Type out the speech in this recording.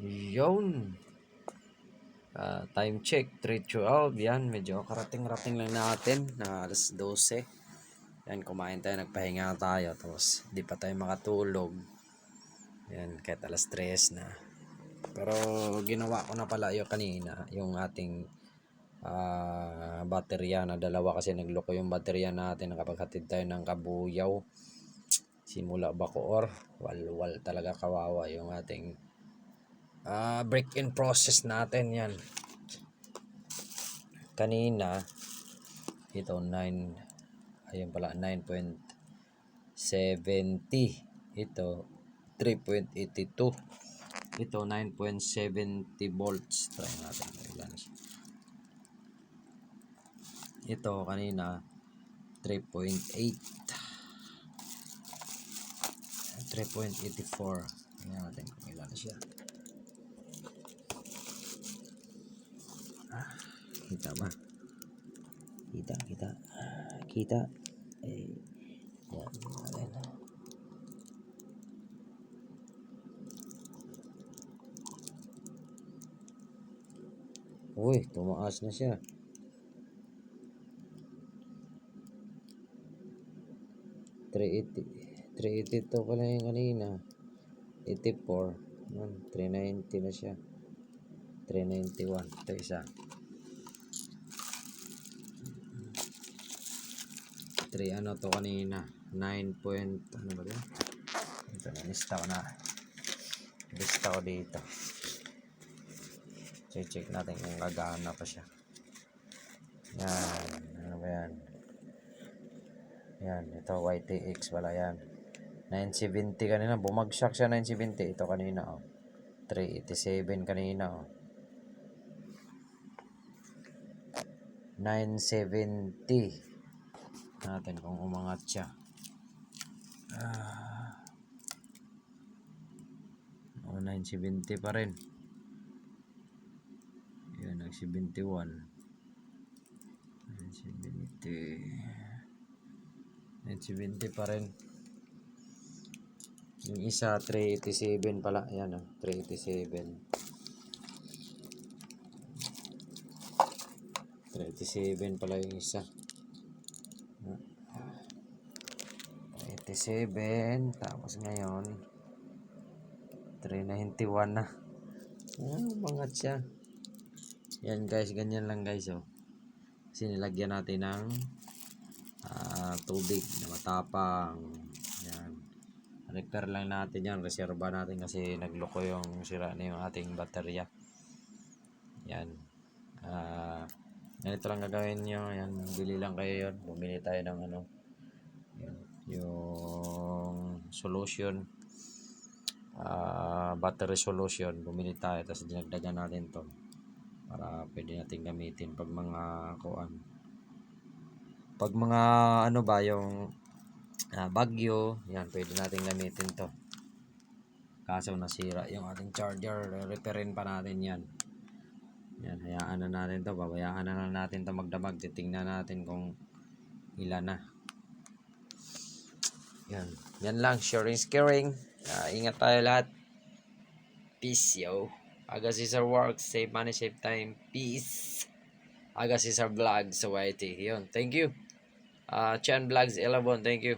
Yun. Time check, 3:12. Yan, medyo karating-rating lang natin na alas 12. Yan, kumain tayo, nagpahinga tayo. Tapos, di pa tayo makatulog. Yan, kahit alas 3 na. Pero, ginawa ko na pala yung kanina, yung ating baterya na dalawa kasi nagloko yung baterya natin. Nakapaghatid tayo ng Kabuyaw. Simula Bacoor. Wal talaga, kawawa yung ating break-in process natin. Yan. Kanina, ito 9, ayun pala, 9.70. Ito 3.82. Ito 9.70 volts. Try natin ilan siya. Ito kanina 3.8, 3.84. Tingnan natin kung ilan siya. Kita ba? Kita. Yan natin. Uy, tumaas na siya. 382 pala yung kanina. 84. 390 na siya. 391. Ito isa. 3 ano to kanina. 9 point, ano ba yan? Ito na, lista ko dito. Check natin kung gagana pa siya. Yan. Ano ba yan? Yan. Ito YTX pala yan. 970 kanina. Bumagsak siya 970. Ito kanina 387 kanina 970. Natin kung umangat siya. 970 pa rin. Yan, 971. 970 pa rin. Yung isa 387 pala. Ayan 387. 387 pala yung isa. 87. Tapos ngayon 391 na. Umangat siya. Yan guys, ganyan lang guys Kasi nilagyan natin ng tubig na matapang. Yan. Repair lang natin yan. Reserva natin kasi nagloko yung sira na yung ating baterya. Yan. Ganito lang gagawin nyo. Yan. Bili lang kayo yun. Bumili tayo ng yan, yung solution. Battery solution. Bumili tayo. Tapos dinagdagan natin to para pwede natin gamitin pag mga pag mga yung bagyo, yan pwede natin gamitin to. Kaso nasira yung ating charger, repairin pa natin yan. Yan, hayaan na natin to, babayaan na natin to magdamag. Titingnan natin kung ilan na. Yan lang, sharing is caring. Ingat tayo lahat. Peace yo. Aga Cesar Works, save money, save time. Peace. Aga Cesar Vlogs sa YT. Yun, thank you. Chan Vlogs 11, thank you.